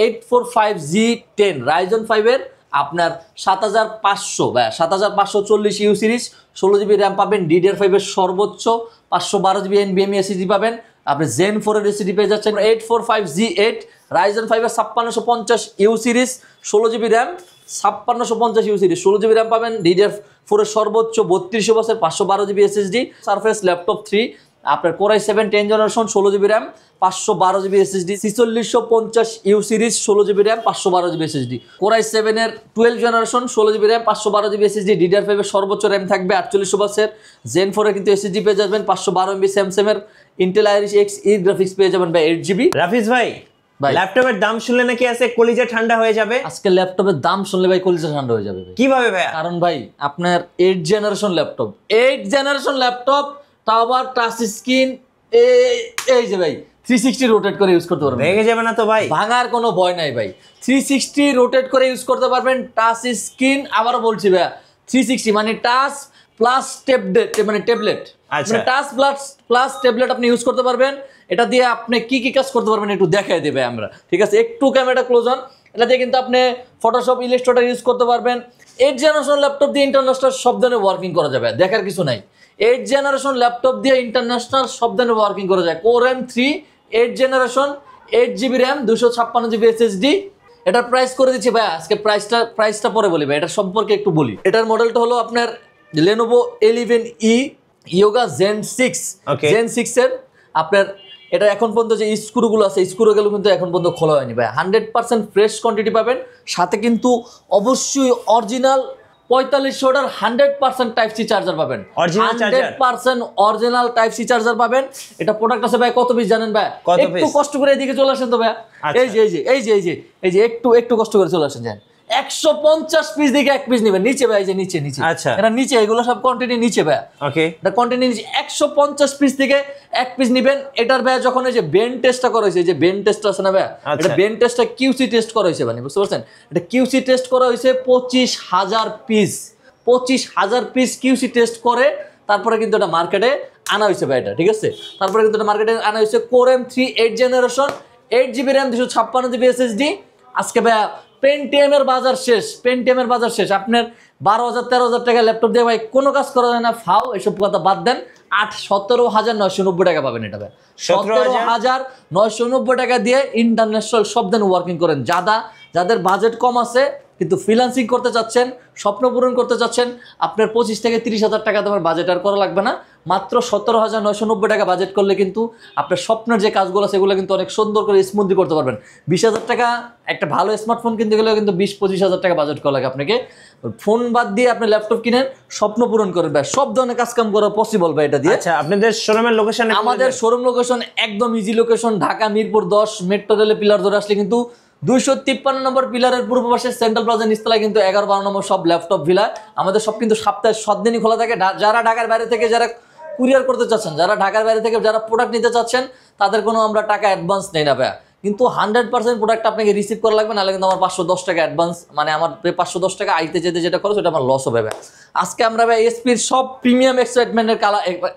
845G10 Ryzen 5 এর আপনার 7500 বা 7540 ইউ সিরিজ 16GB র্যাম পাবেন। DDR5 এর সর্বোচ্চ 512GB NVMe SSD পাবেন। আপনি Zen 4 এর SSD পেয়ে যাচ্ছেন। 845G8 Ryzen 5 এর 5650 you series 16GB RAM 5650 you series 16GB RAM পাবেন। DDR4 এর সর্বোচ্চ 32 বছর 512GB SSD। Surface ল্যাপটপ 3 আপনার Core i7 10 generation 16GB RAM 512GB SSD 4650 you series 16GB RAM 512GB SSD। Core i7 এর 12 generation 16GB RAM 512GB SSD। DDR5 এর সর্বোচ্চ RAM থাকবে 48 বছর। Zen 4 এর কিন্তু SSD পেয়ে যাবেন 512MB। Samsung এর Intel Iris Xe গ্রাফিক্স পেয়ে যাবেন বা 8GB। রাফিজ ভাই ল্যাপটপের দাম শুনলে নাকি আছে কলিজা ঠান্ডা হয়ে যাবে? আজকে ল্যাপটপের দাম শুনলে ভাই কলিজা ঠান্ডা হয়ে যাবে ভাই। কিভাবে ভাই? কারণ ভাই আপনার 8 generation laptop tower touch screen এই যে ভাই 360 রোটেট করে ইউজ করতে পারবেন। ভেঙে যাবে না তো ভাই? ভাঙার কোনো ভয় নাই ভাই। 360 রোটেট করে ইউজ করতে পারবেন। টাচ স্ক্রিন আবারও বলছি ভাই 360 মানে টাচ প্লাস ট্যাবলেট আচ্ছা, মানে টাচ প্লাস ট্যাবলেট আপনি ইউজ করতে পারবেন। এটা দিয়ে আপনি কি কি কাজ করতে পারবেন একটু দেখাই দেবে আমরা, ঠিক আছে? একটু ক্যামেরা ক্লোজ অন। এটা দিয়ে কিন্তু আপনি ফটোশপ ইলাস্ট্রেটর ইউজ করতে পারবেন। 8 জেনারেশন ল্যাপটপ দিয়ে ইন্টারন্যাশনাল সব ধরনের ওয়ার্কিং করা যাবে, দেখার কিছু নাই। 8 জেনারেশন ল্যাপটপ দিয়ে ইন্টারন্যাশনাল সব ধরনের ওয়ার্কিং করা যায়। Core i3 8 generation 8GB RAM 256GB SSD। এটার প্রাইস করে দিচ্ছি ভাই আজকে। প্রাইসটা পরে বলি ভাই, এটা সম্পর্কে একটু বলি। এটার মডেলটা হলো আপনার Lenovo L11E Yoga Zen 6 Zen 6 এর আপনার এটা এখন পর্যন্ত যে স্ক্রুগুলো আছে স্ক্রুগুলো কিন্তু এখন পর্যন্ত খোলা হয়নি ভাই। 100% ফ্রেশ কোয়ান্টিটি পাবেন। সাথে কিন্তু অবশ্যই অরিজিনাল 4500 ওয়াটের 100% টাইপ সি চার্জার পাবেন। 100% অরিজিনাল টাইপ সি চার্জার পাবেন। এটা প্রোডাক্ট আছে ভাই কত পিস জানেন ভাই? একটু কষ্ট করে এদিকে চলে আসেন তো ভাই। এই যে একটু কষ্ট করে চলে আসেন। যান 150 পিস দিকে এক পিস নেবেন নিচে ভাই, যে নিচে আচ্ছা এটা নিচে, এগুলো সব কোয়ান্টিটি নিচে ভাই। ওকে, এটা কোয়ান্টিটি নিচে 150 পিস থেকে এক পিস নেবেন। এটার ভাই যখন এই যে বেন টেস্টটা করা হয়েছে, যে বেন টেস্ট আছে না ভাই, এটা বেন টেস্টটা কিউসি টেস্ট করা হয়েছে মানে, বুঝতে পারছেন? এটা কিউসি টেস্ট করা হয়েছে 25000 পিস কিউসি টেস্ট করে তারপরে কিন্তু এটা মার্কেটে আনা হয়েছে ভাই এটা, ঠিক আছে? তারপরে কিন্তু এটা মার্কেটে আনা হয়েছে। Core i3 8 generation 8GB RAM 256GB SSD। আজকে ভাই পেন্টিয়ামের বাজার শেষ। আপনার 12,000-13,000 টাকা ল্যাপটপ দিয়ে ভাই কোনো কাজ করা যায় না। ফাও এসব কথা বাদ দেন। 17,990 টাকা পাবেন এটা ভাই। 17,990 টাকা দিয়ে ইন্টারন্যাশনাল সব দিন ওয়ার্কিং করেন। যাদের বাজেট কম আছে কিন্তু ফ্রিল্যান্সিং করতে চাচ্ছেন, স্বপ্ন পূরণ করতে চাচ্ছেন, আপনার 25 থেকে 30,000 টাকা তোমার বাজেট আর করা লাগবে না। মাত্র 17,990 টাকা বাজেট করলে কিন্তু আপনার স্বপ্নের যে কাজগুলো সেগুলো কিন্তু অনেক সুন্দর করে স্মুথলি করতে পারবেন। 20,000 টাকা একটা ভালো স্মার্টফোন কিনতে গেলেও কিন্তু 20-25,000 টাকা বাজেট করা লাগে আপনাকে। ফোন বাদ দিয়ে আপনি ল্যাপটপ কিনেন, স্বপ্ন পূরণ করেন ভাই। সব ধরনের কাজ কাম করা পসিবল ভাই এটা দিয়ে। আচ্ছা, আপনাদের শোরুমের লোকেশন? আমাদের শোরুম লোকেশন একদম easy location, Dhaka Mirpur 10 metro রেলের পিলার ধরে আসলে কিন্তু 253 নম্বর পিলারের পূর্ব পাশে সেন্ট্রাল প্লাজা নিচতলায় কিন্তু 11-12 নম্বর সব ল্যাপটপ ভিলা। আমাদের সব কিন্তু সপ্তাহে 7 দিনই খোলা থাকে। যারা ঢাকার বাইরে থেকে যারা কুরিয়ার করতে চাচ্ছেন, যারা ঢাকার বাইরে থেকে যারা প্রোডাক্ট নিতে চাচ্ছেন, তাদের কোনো আমরা টাকা অ্যাডভান্স নেই না ভাইয়া। কিন্তু 100% প্রোডাক্ট আপনাকে রিসিভ করা লাগবে, নাহলে কিন্তু আমার 510 টাকা অ্যাডভান্স, মানে আমার 510 টাকা আইতে যেতে যেটা খরচ ওটা আমার লস হবে ভাই। আজকে আমরা ভাই এসপির সব প্রিমিয়াম এক্সাইটমেন্টের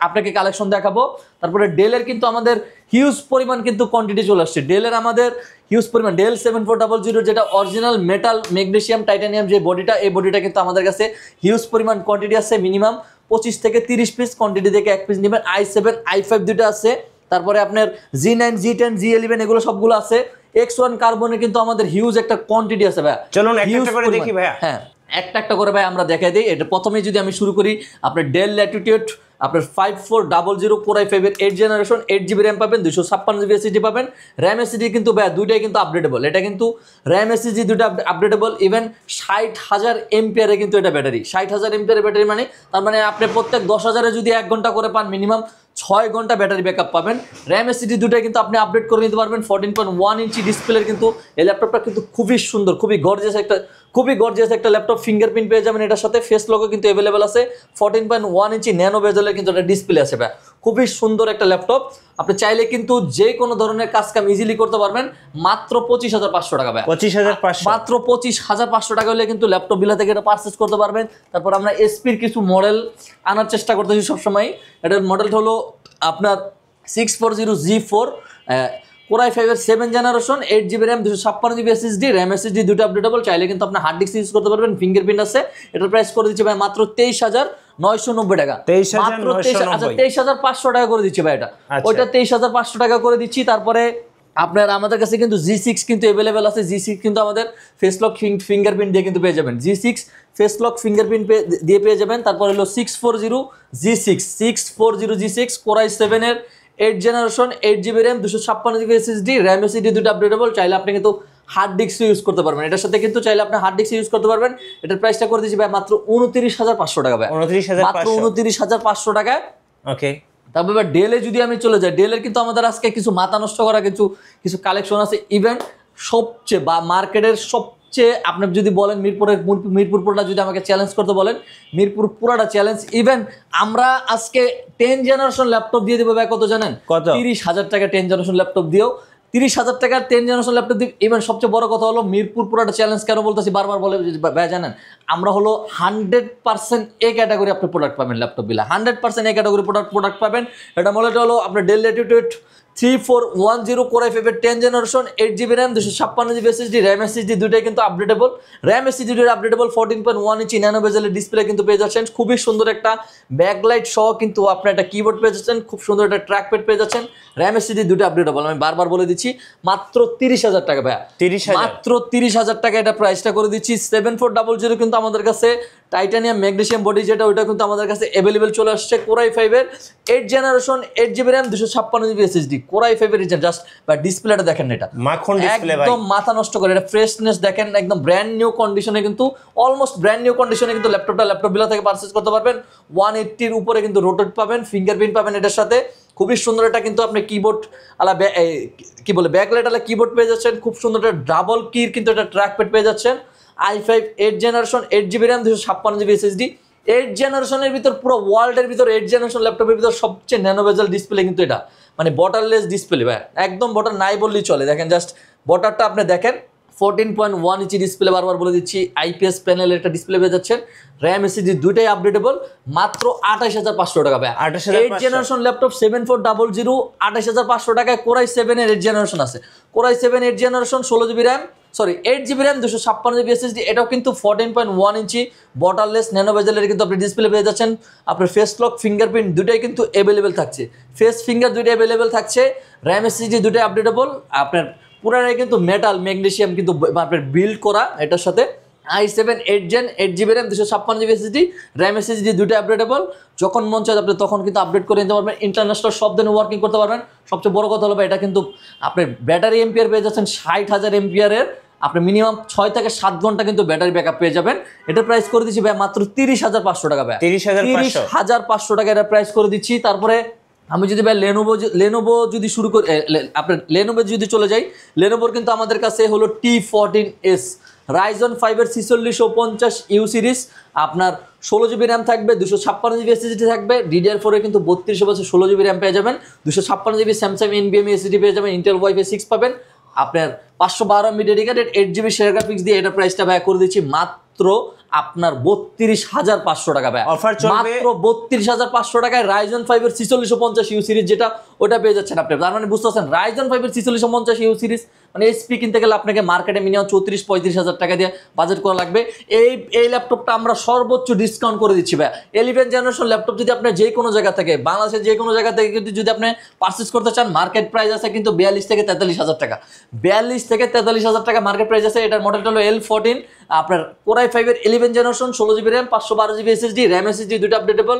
আপনাকে কালেকশন দেখাবো। তারপরে ডেলের কিন্তু আমাদের হিউজ পরিমাণ কিন্তু কোয়ান্টিটি চলে আসছে। ডেলের আমাদের হিউজ পরিমাণ ডেল 7400 যেটা অরিজিনাল মেটাল ম্যাগনেসিয়াম টাইটানিয়াম যে বডিটা, এই বডিটা কিন্তু আমাদের কাছে হিউজ পরিমাণ কোয়ান্টিটি আছে। মিনিমাম 25 থেকে 30 পিস কোয়ান্টিটি থেকে এক পিস নেবেন। i7 i5 দুটো আছে। তারপরে আপনার G9 G10 G11 এগুলো সবগুলো আছে। X1 কার্বনের কিন্তু আমাদের হিউজ একটা কোয়ান্টিটি আছে ভাই। চলুন একটা করে দেখি ভাই। হ্যাঁ, একটা করে ভাই আমরা দেখাই দিই। এটা প্রথমে যদি আমি শুরু করি, আপনার ডেল ল্যাটিটিউড আপনার 5400 Core i5 এর 8 জেনারেশন 8GB র্যাম পাবেন, 256GB SSD পাবেন। র্যাম SSD কিন্তু ভাই দুইটাই কিন্তু আপডেটেবল। এটা কিন্তু র্যাম SSD দুটো আপডেটেবল। ইভেন 60,000 এমপিয়ারে কিন্তু এটা ব্যাটারি, 60,000 এমপিয়ারের ব্যাটারি, মানে তার মানে আপনি প্রত্যেক 10,000-এ যদি 1 ঘন্টা করে পান, মিনিমাম 6 ঘন্টা ব্যাটারি ব্যাকআপ পাবেন। র্যাম এসএসডি দুটাই কিন্তু আপনি আপডেট করে নিতে পারবেন। 14.1 ইঞ্চি ডিসপ্লের কিন্তু এই ল্যাপটপটা কিন্তু খুবই সুন্দর, খুবই গর্জিয়াস একটা ল্যাপটপ। ফিঙ্গারপ্রিন্ট পেয়ে যাবেন এটার সাথে, ফেস লগো কিন্তু অ্যাভেলেবেল আছে। 14.1 ইঞ্চি ন্যানো বেজেলের কিন্তু একটা ডিসপ্লে আছে ভাই। খুবই সুন্দর একটা ল্যাপটপ। আপনি চাইলে কিন্তু যে কোনো ধরনের কাজ কাম ইজিলি করতে পারবেন মাত্র 25,500 টাকা ভাই। 25,500 মাত্র 25,500 টাকা হলে কিন্তু ল্যাপটপ বিলা থেকে এটা পারচেজ করতে পারবেন। তারপর আমরা এসপির কিছু মডেল আনার চেষ্টা করতেছি সবসময়। এটার মডেলটা হলো আপনার 640G4 core i 5 7 generation 8GB RAM 256GB SSD RAM SSD দুটো আপডেটেবল, চাইলে কিন্তু আপনি হার্ড ডিস্ক ইউজ করতে পারবেন, ফিঙ্গারপ্রিন্ট আছে। এটার প্রাইস করে দিচ্ছে ভাই মাত্র 23,990 টাকা, মাত্র 23,500 টাকা করে দিচ্ছে ভাই এটা। ওইটা 23,500 টাকা করে দিচ্ছি। তারপরে আপনার আমাদের কাছে কিন্তু G6 কিন্তু अवेलेबल আছে। G6 কিন্তু আমাদের ফেস লক ফিঙ্গারপ্রিন্ট দিয়ে কিন্তু পেয়ে যাবেন। G6 ফেস লক ফিঙ্গারপ্রিন্ট দিয়ে পেয়ে যাবেন। তারপর হলো 640G6 কোরাই 7 এর 8 generation 8GB RAM 256GB SSD RAM SSD দুটো আপডেটেবল, চাইলে আপনি কিন্তু হার্ড ডিস্ক ইউজ করতে পারবেন। এটার সাথে কিন্তু চাইলে আপনি হার্ড ডিস্ক ইউজ করতে পারবেন। এটার প্রাইসটা করে দিচ্ছি ভাই মাত্র 29,500 টাকা ভাই, মাত্র 29,500 টাকা। ওকে, তারপর ডেলে যদি আমি চলে যাই, ডেলের কিন্তু আমাদের আজকে কিছু মাথা নষ্ট করা কিছু কালেকশন আছে। ইভেন সবচেয়ে বা মার্কেটের সবচেয়ে আপনি যদি বলেন মিরপুর পুরোটা যদি আমাকে চ্যালেঞ্জ করতে বলেন, মিরপুর পুরোটা চ্যালেঞ্জ। ইভেন আমরা আজকে 10 জেনারেশন ল্যাপটপ দিয়ে দেবো ভাই, কত জানেন? 30,000 টাকা 10 জেনারেশন ল্যাপটপ দিয়েও, 30,000 টাকার 10 জেনারেশন ল্যাপটপ দিয়ে। ইভেন সবচেয়ে বড় কথা হলো মিরপুর পুরোটা চ্যালেঞ্জ কেন বলতেছি বারবার বলে ভাই জানেন, আমরা হলো 100% এ ক্যাটাগরি আপনি প্রোডাক্ট পাবেন ল্যাপটপ বিলা, 100% এ ক্যাটাগরি প্রোডাক্ট পাবেন। এটা মডেলটা হলো আপনার del Latitude 3410 core i 5 10 generation 8GB RAM 256GB SSD RAM SSD দুটোই কিন্তু আপডেটেবল। RAM SSD দুটো আপডেটেবল, 14.1 ইঞ্চি ন্যানো বেজেলের ডিসপ্লে কিন্তু পেয়ে যাচ্ছেন। খুবই সুন্দর একটা ব্যাকলাইট সহ কিন্তু আপনার একটা কিবোর্ড পেয়ে যাচ্ছেন, খুব সুন্দর একটা ট্র্যাকপ্যাড পেয়ে যাচ্ছেন। RAM SSD দুটো আপডেটেবল, আমি বারবার বলে দিচ্ছি মাত্র 30,000 টাকা ভাই, মাত্র 30,000 টাকা এটা প্রাইসটা করে দিচ্ছি। 7400 কিন্তু আমাদের কাছে টাইটানিয়াম ম্যাগনেসিয়াম বডি যেটা, ওইটা কিন্তু আমাদের কাছে অ্যাভেলেবেল চলে আসছে। কোরাই 5 এর 8 generation 8GB RAM 256GB SSD core i 5 এর জাস্ট বা ডিসপ্লেটা দেখেন, এটা মাখন ডিসপ্লে ভাই, একদম মাথা নষ্ট করে। এটা ফ্রেশনেস দেখেন, একদম ব্র্যান্ড নিউ কন্ডিশনে কিন্তু, অলমোস্ট ব্র্যান্ড নিউ কন্ডিশনে কিন্তু ল্যাপটপ বিলা থেকে পারচেজ করতে পারবেন। 180 এর উপরে কিন্তু রোটেট পাবেন, ফিঙ্গারপ্রিন্ট পাবেন এটার সাথে। খুবই সুন্দর এটা কিন্তু আপনি কিবোর্ড আলা কি বলে ব্যাকলাইট আলা কিবোর্ড পেয়ে যাচ্ছেন। খুব সুন্দর একটা ডাবল কির কিন্তু একটা ট্র্যাকপ্যাড পেয়ে যাচ্ছেন। i5 8 generation 8GB RAM 256GB SSD 8 জেনারেশনের ভিতর, পুরো ওয়ার্ল্ডের ভিতর 8 জেনারেশন ল্যাপটপের ভিতর সবচেয়ে ন্যানো বেজেল ডিসপ্লে কিন্তু এটা, মানে বটারলেস ডিসপ্লে ভাই, একদম বটার নাই বললেই চলে। দেখেন জাস্ট বটারটা আপনি দেখেন, 14.1 ইঞ্চি ডিসপ্লে, বারবার বলে দিচ্ছি IPS প্যানেলের একটা ডিসপ্লে পেয়ে যাচ্ছেন। RAM SSD দুইটাই আপডেটেবল, মাত্র 28,500 টাকা ভাই। 8 জেনারেশন ল্যাপটপ 7400 28,500 টাকায় কোরাই 7 এর 8 জেনারেশন আছে। Core i 7 8 generation 8GB RAM 256GB SSD, এটাও কিন্তু 14.1 ইঞ্চি বটারলেস ন্যানো বেজেলের কিন্তু আপনি ডিসপ্লে পেয়ে যাচ্ছেন। আপনার ফেস লক ফিঙ্গারপ্রিন্ট দুটাই কিন্তু অ্যাভেলেবেল থাকছে, ফেস ফিঙ্গার দুইটাই অ্যাভেলেবেল থাকছে। RAM SSD দুটাই আপডেটেবল, আপনার পুরাটাই কিন্তু মেটাল ম্যাগনেসিয়াম কিন্তু আপনার বিল্ড করা। এটার সাথে i7 8 Gen 8GB RAM 256GB SSD RAM SSD দুটো আপডেটেবল, যখন মন চায় আপনি তখন কিন্তু আপডেট করে নিতে পারবেন। ইন্টারন্যাশনাল সব দিনে ওয়ার্কিং করতে পারবেন। সবচেয়ে বড় কথা হলো এটা কিন্তু আপনার ব্যাটারি এম্পিয়ার পেয়ে যাচ্ছেন 60,000 এম্পিয়ারের, আপনি মিনিমাম 6 থেকে 7 ঘন্টা কিন্তু ব্যাটারি ব্যাকআপ পেয়ে যাবেন। এটার প্রাইস করে দিচ্ছি ভাই মাত্র 30,500 টাকা ভাই, 30,500 টাকা এটা প্রাইস করে দিচ্ছি। তারপরে আমি যদি ভাই লেনোভো যদি শুরু করি, আপনার লেনোভো যদি চলে যাই, লেনোভোর কিন্তু আমাদের কাছে হলো T14S Ryzen 5 এর 4650U সিরিজ, আপনার 16GB RAM থাকবে, 256GB SSD থাকবে। DDR4 এ কিন্তু 32 বছর 16GB RAM পেয়ে যাবেন, 256GB Samsung NVMe SSD পেয়ে যাবেন, Intel Wi-Fi 6 পাবেন। আপনার 512 MB dedicated 8GB share graphics দিয়ে এটা প্রাইসটা ভাই করে দিচ্ছি মাত্র আপনার 32,500 টাকা ভাই, অফার চলবে মাত্র 32,500 টাকায় Ryzen 5 এর 4650U সিরিজ যেটা, ওটা পেয়ে যাচ্ছেন আপনি। তার মানে বুঝতে পারছেন Ryzen 5 এর 4650U সিরিজ মানে এইচপি কিনতে গেলে আপনাকে মার্কেটে মিনিমাম 34-35,000 টাকা দিয়ে বাজেট করা লাগবে। এই ল্যাপটপটা আমরা সর্বোচ্চ ডিসকাউন্ট করে দিচ্ছি ভাই। 11 জেনারেশন ল্যাপটপ যদি আপনি যে কোনো জায়গা থেকে, বাংলাদেশের যে কোনো জায়গা থেকে কিন্তু যদি আপনি পারচেস করতে চান, মার্কেট প্রাইস আছে কিন্তু 42 থেকে 43,000 টাকা, 42 থেকে 43,000 টাকা মার্কেট প্রাইস আছে। এটার মডেলটা হলো L14, আপনার কোরাই 5 এর 11 generation 16GB RAM 512GB SSD RAM SSD দুটো আপডেটেবল।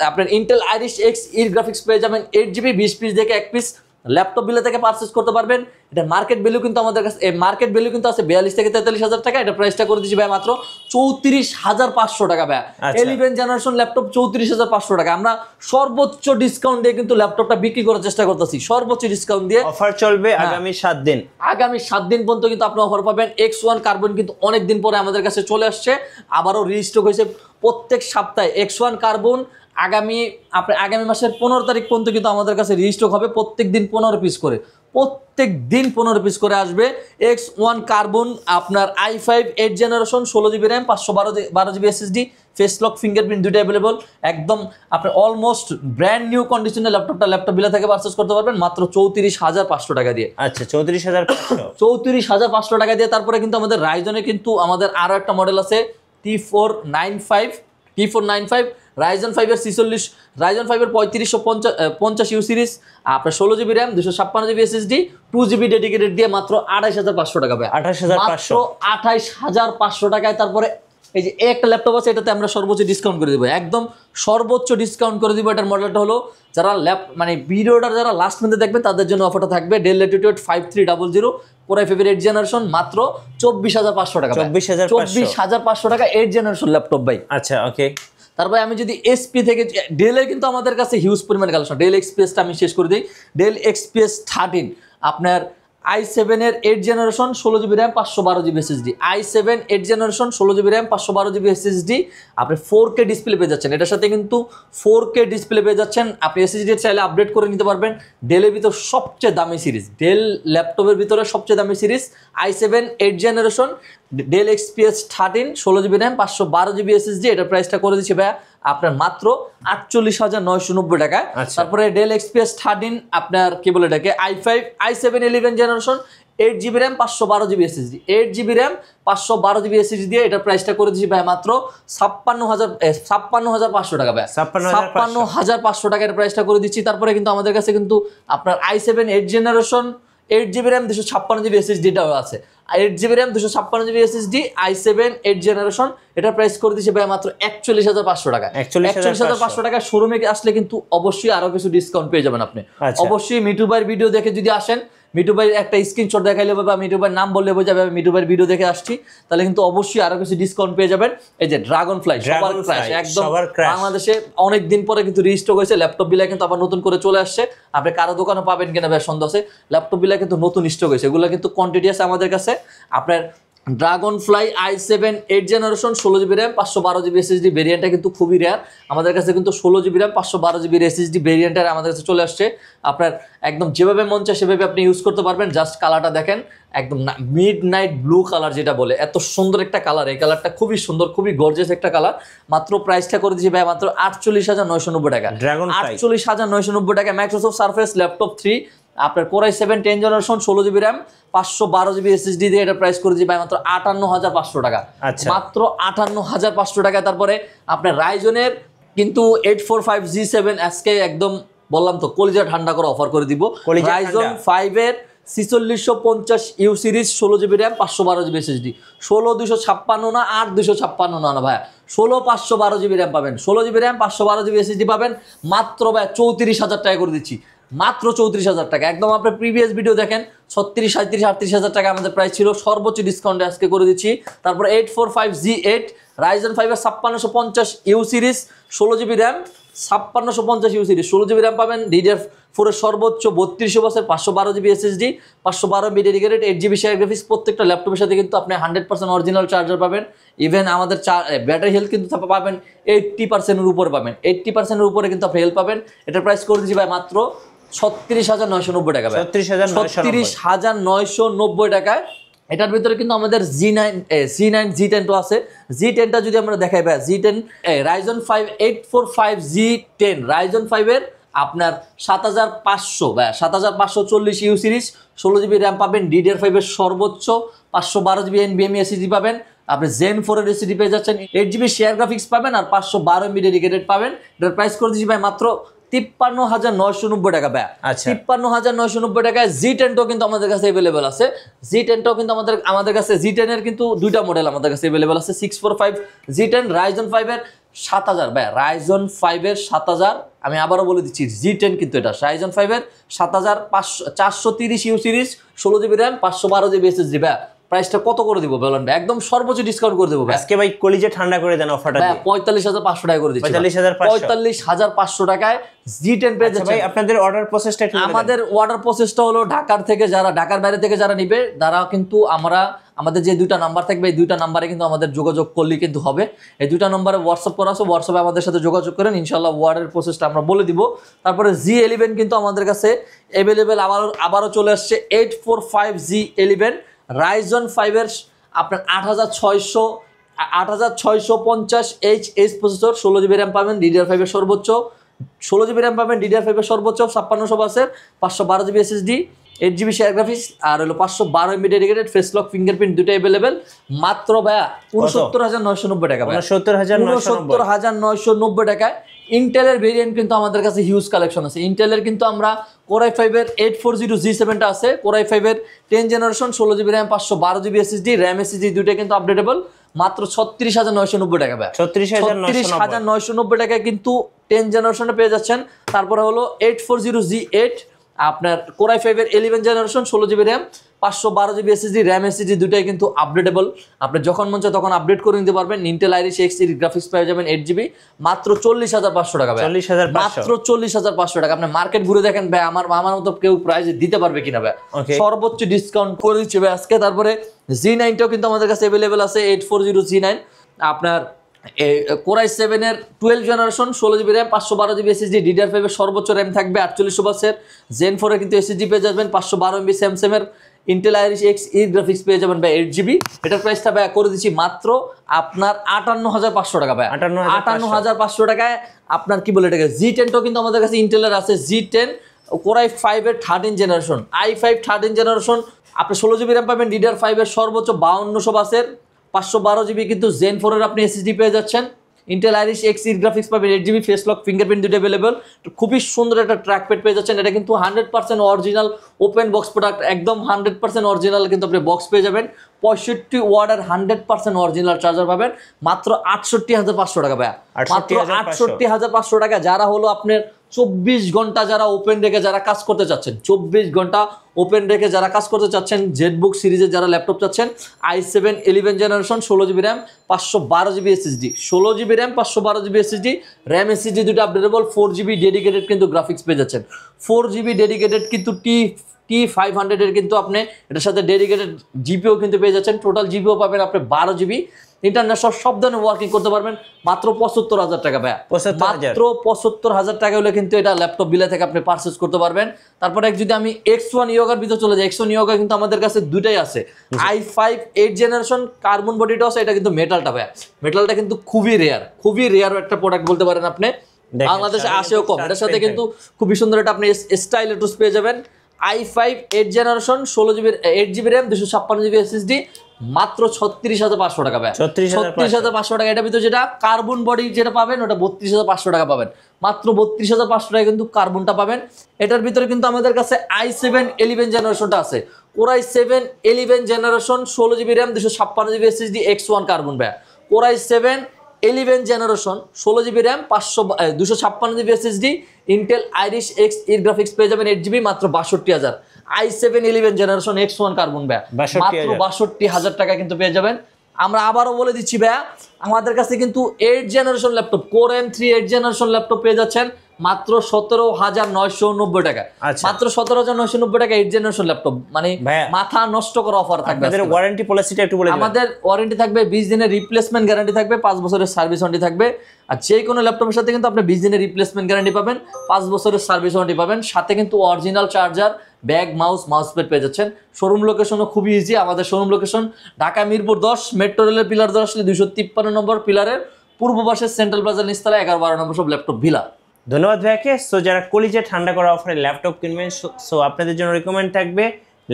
আপনার ইন্টেল আইরিশ এক্স ইর গ্রাফিক্স পেয়ে যাবেন 8GB 20 পিস দেখে 1 পিস ল্যাপটপ বিলে থেকে পারচেস করতে পারবেন। এটা মার্কেট ভ্যালু কিন্তু আমাদের কাছে মার্কেট ভ্যালু কিন্তু আছে 42 থেকে 43,000 টাকা। এটা প্রাইসটা করে দিচ্ছি ভাই মাত্র 34,500 টাকা ভাই। 11 জেনারেশন ল্যাপটপ 34,500 টাকা। আমরা সর্বোচ্চ ডিসকাউন্ট দিয়ে কিন্তু ল্যাপটপটা বিক্রি করার চেষ্টা করতেছি, সর্বোচ্চ ডিসকাউন্ট দিয়ে। অফার চলবে আগামী 7 দিন, আগামী 7 দিন পর্যন্ত কিন্তু আপনি অফার পাবেন। X1 কার্বন কিন্তু অনেক দিন পরে আমাদের কাছে চলে আসছে, আবারও রিস্টক হয়েছে। প্রত্যেক সপ্তাহে X1 কার্বন আগামী মাসের 15 তারিখ পর্যন্ত কিন্তু আমাদের কাছে রিস্টক হবে, প্রত্যেক দিন 15 পিস করে। প্রত্যেক দিন 15 পিস করে আসবে। X1 কার্বন আপনার i5 8 generation 16GB RAM 512GB SSD, face lock fingerprint দুটো অ্যাভেলেবল। একদম আপনি অলমোস্ট ব্র্যান্ড নিউ কন্ডিশনের ল্যাপটপ বিলা থেকে পারচেজ করতে পারবেন মাত্র 34,500 টাকা দিয়ে। আচ্ছা 34,500 34,500 টাকা দিয়ে। তারপরে কিন্তু আমাদের রাইজনের কিন্তু আমাদের আরো একটা মডেল আছে T495 রাইজন 5 এর 46 রাইজন 5 এর 3550 ইউ সিরিজ আপনার 16GB RAM 256GB SSD 2GB dedicated দিয়ে মাত্র 28,500 টাকা ভাই। 28,500 28,500 টাকায়। তারপরে এই যে একটা ল্যাপটপ আছে, এটাতে আমরা সর্বোচ্চ ডিসকাউন্ট করে দিব, একদম সর্বোচ্চ ডিসকাউন্ট করে দিব। এটার মডেলটা হলো যারা মানে ভিডিওটা যারা লাস্ট মধ্যে দেখবেন তাদের জন্য অফারটা থাকবে ডেল ল্যাটিটিউড 5300 কোরাই ফাইভের 8 জেনারেশন মাত্র 24,500 টাকা। 24,500 টাকা 8 জেনারেশন ল্যাপটপ ভাই। আচ্ছা ওকে। তারপরে আমি যদি এসপি থেকে ডেলের কিন্তু আমাদের কাছে হিউজ পরিমাণ কালেকশন। ডেল এক্সপিএসটা আমি শেষ করে দিই। ডেল এক্সপিএস 13 আপনার i7 এর 8 generation 16GB RAM 512GB SSD, i7 8 generation 16GB RAM 512GB SSD আপনি 4K ডিসপ্লে পেয়ে যাচ্ছেন। এটার সাথে কিন্তু 4K ডিসপ্লে পেয়ে যাচ্ছেন। আপনি SSD চাইলে আপডেট করে নিতে পারবেন। ডেলের ভিতর সবচেয়ে দামি সিরিজ, ডেল ল্যাপটপের ভিতরে সবচেয়ে দামি series i7 8 generation del XPS 13 16GB RAM 512GB SSD। এটার প্রাইসটা করে দিচ্ছি ভাইয়া আপনার মাত্র 48,990 টাকা। তারপরে ডেল এক্সপিএস 13 আপনার কি বলে এটাকে i7 11 generation 8GB RAM 512GB SSD 8GB RAM 512GB SSD দিয়ে এটার প্রাইসটা করে দিচ্ছি ভাই মাত্র 56,500 টাকা ভাই। 56,500 টাকা এর প্রাইসটা করে দিচ্ছি। তারপরে কিন্তু আমাদের কাছে কিন্তু আপনার i7 8 generation 8GB RAM 256GB SSDটাও আছে। 8GB RAM 256GB SSD i7 8 generation এটার প্রাইস করে দিচ্ছে ভাই মাত্র 41,500 টাকা। 41,500 টাকা। শোরুমে আসলে কিন্তু অবশ্যই আরো কিছু ডিসকাউন্ট পেয়ে যাবেন আপনি। অবশ্যই মিটু ভাইয়ের ভিডিও দেখে যদি আসেন, মিটু ভাই একটা স্ক্রিনশট দেখাইলে বা মিটু ভাইয়ের নাম বললে বোঝা যাবে মিটু ভাইয়ের ভিডিও দেখে আসছি, তাহলে কিন্তু অবশ্যই আরো কিছু ডিসকাউন্ট পেয়ে যাবেন। এই যে ড্রাগন ফ্লাই সবার ক্র্যাশ, একদম বাংলাদেশে অনেক দিন পরে কিন্তু রিস্টক হয়েছে। ল্যাপটপ বিলা কিন্তু আবার নতুন করে চলে আসছে। আপনি কারো দোকানে পাবেন কিনা ভাই সন্দেহ আছে। ল্যাপটপ বিলা কিন্তু নতুন স্টক হয়েছে, এগুলো কিন্তু কোয়ান্টিটি আছে আমাদের কাছে। আপনার dragon fly i7 8 generation 16GB RAM 512GB SSD ভেরিয়েন্টটা কিন্তু খুবই রেয়ার। আমাদের কাছে কিন্তু 16GB র্যাম 512GB SSD ভেরিয়েন্টের আমাদের কাছে চলে আসছে। আপনার একদম যেভাবে মন চায় সেভাবে আপনি ইউজ করতে পারবেন। জাস্ট কালারটা দেখেন, একদম মিড নাইট ব্লু কালার যেটা বলে, এত সুন্দর একটা কালার। এই কালারটা খুবই সুন্দর, খুবই গর্জিয়াস একটা কালার। মাত্র প্রাইসটা করে দিচ্ছি ভাই মাত্র 48,990 টাকা। 48,990 টাকা। মাইক্রোসফট সারফেস ল্যাপটপ 3 আপনার core i 7 10 generation 16GB RAM 512GB SSD দিয়ে এটা প্রাইস করে দিই ভাই মাত্র 58,500 টাকা। মাত্র 58,500 টাকা। তারপরে আপনার রাইজনের কিন্তু 845G7 আজকে একদম বললাম তো কলিজা ঠান্ডা করে অফার করে দিব। রাইজন 5 এর 4650 you series 16GB RAM 512GB SSD 16256 না 8256 না ভাই 16512GB র্যাম পাবেন, 16GB র্যাম 512GB SSD পাবেন মাত্র ভাই 34,000 টাকা করে দিচ্ছি। মাত্র 34,000 টাকা। একদম আপনার প্রিভিয়াস ভিডিও দেখেন 36, 37, 38,000 টাকা আমাদের প্রাইস ছিল, সর্বোচ্চ ডিসকাউন্টে আজকে করে দিচ্ছি। তারপর 845G8 রাইজন 5 এর 5650 you series 16GB RAM 5650 you series 16GB RAM পাবেন। DDR4 এর সর্বোচ্চ 3200 বছর 512GB SSD 512 MB dedicated 8GB share graphics. প্রত্যেকটা ল্যাপটপের সাথে কিন্তু আপনি 100% অরিজিনাল চার্জার পাবেন। ইভেন আমাদের ব্যাটারি হেলথ কিন্তু পাবেন 80% এর উপরে পাবেন। 80% এর উপরে কিন্তু আপনি হেল্প পাবেন। এটার প্রাইস করে দিচ্ছি ভাই মাত্র 36,990 টাকা। 36,990 টাকায়। এটার ভিতরে কিন্তু আমাদের C9 G10 তো আছে। G10টা যদি আমরা দেখাই ভাই G10 রাইজন 5 845G10 রাইজন 5 এর আপনার 7500 ভাই 7540 ইউ সিরিজ 16GB র্যাম পাবেন। DDR5 এর সর্বোচ্চ 512GB NVMe SSD পাবেন। আপনি Zen 4 এর SSD পেয়ে যাচ্ছেন, 8GB শেয়ার গ্রাফিক্স পাবেন আর 512 MB ডেডিকেটেড পাবেন। এটার প্রাইস করে দিচ্ছি ভাই মাত্র 53,990 টাকা ভাই। 53,990 টাকায়। G10টাও কিন্তু আমাদের কাছে अवेलेबल আছে। G10টাও কিন্তু আমাদের কাছে G10 এর কিন্তু দুইটা মডেল আমাদের কাছে अवेलेबल আছে। 645 G10 রাইজন 5 এর 7000 ভাই রাইজন 5 এর 7000। আমি আবারও বলে দিচ্ছি G10 কিন্তু এটা রাইজন 5 এর 7500 430 you series 16GB RAM 512GB SSD ভাই প্রাইসটা কত করে দিব বলেন ভাই? একদম সর্বোচ্চ ডিসকাউন্ট করে দেবো ভাই। আজকে ভাই কলিজা ঠান্ডা করে দেন অফারটা দিয়ে। 45,500 টাকা করে দিচ্ছি। 45,500 টাকায় G10 পেয়ে যাচ্ছে ভাই। আপনাদের অর্ডার প্রসেসটা একটু আমাদের অর্ডার প্রসেসটা হলো ঢাকার থেকে যারা ঢাকার বাইরে থেকে যারা নিবে তারা কিন্তু আমাদের যে দুইটা নাম্বার থাকবে এই দুইটা নাম্বারে কিন্তু আমাদের যোগাযোগ করলে কিন্তু হবে। এই দুইটা নম্বরে হোয়াটসঅ্যাপ করা আছে, হোয়াটসঅ্যাপে আমাদের সাথে যোগাযোগ করেন, ইনশাআল্লাহ অর্ডারের প্রসেসটা আমরা বলে দিব। তারপরে G11 কিন্তু আমাদের কাছে অ্যাভেলেবেল আবারও চলে আসছে 845G11 Ryzen 5 এর আপনার 8650H প্রসেসর, 16GB র্যাম পাবেন, DDR5 এর সর্বোচ্চ 16GB র্যাম পাবেন, DDR5 এর সর্বোচ্চ 5600 বাসের, 512GB SSD, 8GB share graphics, আর হলো 512 MB dedicated face lock fingerprint দুটো অ্যাভেলেবেল। মাত্র ভাইয়া 69,990 টাকা ভাই। 69,990 টাকায় ইন্টেলের ভেরিয়েন্ট কিন্তু আমাদের কাছে হিউজ কালেকশন আছে। ইন্টেলের কিন্তু আমরা Core i5 এর 840G7 টা আছে, Core i5 এর 10 generation, 16GB RAM, 512GB SSD, RAM SSD দুইটা কিন্তু আপডেটেবল। মাত্র 36,990 টাকা ভাই। 36,990 টাকায় কিন্তু 10 জেনারেশনে পেয়ে যাচ্ছেন। তারপরে হলো 840G8 আপনার Core i5 এর 11 generation, 16GB RAM, 512GB SSD, RAM SSD দুটাই কিন্তু আপডেটেবল। আপনি যখন মন চায় তখন আপডেট করে নিতে পারবেন। ইন্টেল আইরিশ Xe গ্রাফিক্স পেয়ে যাবেন 8GB, মাত্র 40,500 টাকা ভাই। 40,500 মাত্র 40,500 টাকা। আপনি মার্কেট ঘুরে দেখেন ভাই আমার মতো কেউ প্রাইস দিতে পারবে কিনা ভাই। সর্বোচ্চ ডিসকাউন্ট করে দিচ্ছে ভাই আজকে। তারপরে G9 টাও কিন্তু আমাদের কাছে অ্যাভেলেবেল আছে, 840G9 আপনার Core i7 এর 12 generation, 16GB RAM, 512GB SSD, DDR5 এর সর্বোচ্চ র্যাম থাকবে 4800 বাসের, Zen 4 এর কিন্তু SSD পেয়ে যাবেন, 512 MB স্যামসাং এর ইন্টেল আইরিশ Xe গ্রাফিক্স পেয়ে যাবেন ভাই 8GB। এটার প্রাইসটা ভাই করে দিচ্ছি মাত্র আপনার 58,500 টাকা ভাই। 58,500 টাকায় আপনার কি বলে এটাকে G10 টাও কিন্তু আমাদের কাছে ইন্টেলের আছে, G10 Core i5 এর 13 জেনারেশন, i5 13 জেনারেশন, আপনি 16GB র্যাম পাবেন, DDR5 এর সর্বোচ্চ 5200 বাসের, 512GB কিন্তু Zen 4 এর আপনি SSD পেয়ে যাচ্ছেন, ইন্টেল আইরিশ Xe গ্রাফিক্স পাবেন 8GB, ফেস লক ফিঙ্গারপ্রিন্ট দুটো অ্যাভেলেবল। খুবই সুন্দর একটা ট্র্যাকপ্যাড পেয়ে যাচ্ছেন। এটা কিন্তু 100% অরিজিনাল ওপেন বক্স প্রোডাক্ট, একদম 100% অরিজিনাল কিন্তু আপনি বক্স পেয়ে যাবেন। 65 ওয়াটের 100% অরিজিনাল চার্জার পাবেন মাত্র 68,500 টাকা ভাই। মাত্র 68,500 টাকা। যারা হলো আপনার 24 ঘন্টা যারা ওপেন রেখে যারা কাজ করতে চাচ্ছেন, 24 ঘন্টা ওপেন রেখে যারা কাজ করতে চাচ্ছেন, জেটবুক সিরিজের যারা ল্যাপটপ চাচ্ছেন, i7 11 generation, 16GB RAM, 512GB SSD, 16GB RAM, 512GB SSD, RAM SSD দুটো আপডেটেবল, 4GB ডেডিকেটেড কিন্তু গ্রাফিক্স পেয়ে যাচ্ছেন। 4GB ডেডিকেটেড কিন্তু T500 এর কিন্তু আপনি এটার সাথে ডেডিকেটেড জিপিও কিন্তু পেয়ে যাচ্ছেন। টোটাল জিপিও পাবেন আপনি 12GB, ইন্টারন্যাশনাল সব ধরনের ওয়ার্কিং করতে পারবেন মাত্র 75,000 টাকা ভাই। মাত্র 75,000 টাকা হলে কিন্তু এটা ল্যাপটপ বিলে থেকে আপনি পারচেজ করতে পারবেন। তারপরে যদি আমি X1 ইয়োগার ভিতরে চলে যাই, X1 ইয়োগা কিন্তু আমাদের কাছে দুটাই আছে, i5 8 জেনারেশন, কার্বন বডিটা আছে, এটা কিন্তু মেটালটা ভাই। মেটালটা কিন্তু খুবই রেয়ার একটা প্রোডাক্ট বলতে পারেন আপনি, বাংলাদেশে আসেও কম। এটার সাথে কিন্তু খুবই সুন্দর একটা আপনি স্টাইলেটস পেয়ে যাবেন। i5 8 generation, 8GB RAM, 256GB SSD, মাত্র 36,500 টাকা ভাই। 36,500 টাকা। এটার ভিতরে যেটা কার্বন বডি যেটা পাবেন ওটা 32,500 টাকা পাবেন। মাত্র 32,500 টাকা কিন্তু কার্বনটা পাবেন। এটার ভিতরে কিন্তু আমাদের কাছে i7 11 জেনারেশনটা আছে, Core i7 11 generation, 16GB RAM, 256GB SSD, X1 carbon ভাই। Core i7 11 generation, 16GB RAM, 256GB SSD, Intel Irish Xe graphics পেয়ে যাবেন 8GB, মাত্র 62,000। i7 11 জেনারেশন X1 কার্বন ভাই, মাত্র 62,000 টাকা কিন্তু পেয়ে যাবেন। আমরা আবারও বলে দিচ্ছি ভাইয়া, আমাদের কাছে কিন্তু 8 generation laptop, Core M3 8 generation laptop পেয়ে যাচ্ছেন মাত্র 17,990 টাকা। মাত্র 17,990 টাকা 8 জেনারেশন ল্যাপটপ, মানে মাথা নষ্ট করা অফার থাকবে। আমাদের ওয়ারেন্টি পলিসিটা একটু বলে দিন। আমাদের ওয়ারেন্টি থাকবে 20 দিনের রিপ্লেসমেন্ট গ্যারান্টি থাকবে, 5 বছরের সার্ভিস ওয়ারেন্টি থাকবে। আর যে কোনো ল্যাপটপের সাথে কিন্তু আপনি 20 দিনের রিপ্লেসমেন্ট গ্যারান্টি পাবেন, 5 বছরের সার্ভিস ওয়ারেন্টি পাবেন, সাথে কিন্তু original charger, bag, mouse pad পেয়ে যাচ্ছেন। শোরুম লোকেশনও খুবই ইজি। আমাদের showroom location Dhaka Mirpur 10, metro রেলের পিলার 10 আসলে 253 নম্বর পিলারের পূর্ব পাশে সেন্ট্রাল প্লাজা নিচতলা 11-12 নম্বর সব ল্যাপটপ ভিলা। ধন্যবাদ ভাইকে। সো যারা কলিজা ঠান্ডা করা অফারে ল্যাপটপ কিনবেন, সো আপনাদের জন্য রিকমেন্ড থাকবে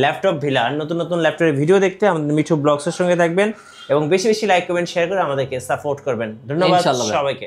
ল্যাপটপ ভিলা। আর নতুন নতুন ল্যাপটপের ভিডিও দেখতে আমাদের মিঠু ব্লগসের সঙ্গে থাকবেন এবং বেশি বেশি লাইক কমেন্ট শেয়ার করে আমাদেরকে সাপোর্ট করবেন। ধন্যবাদ সবাইকে।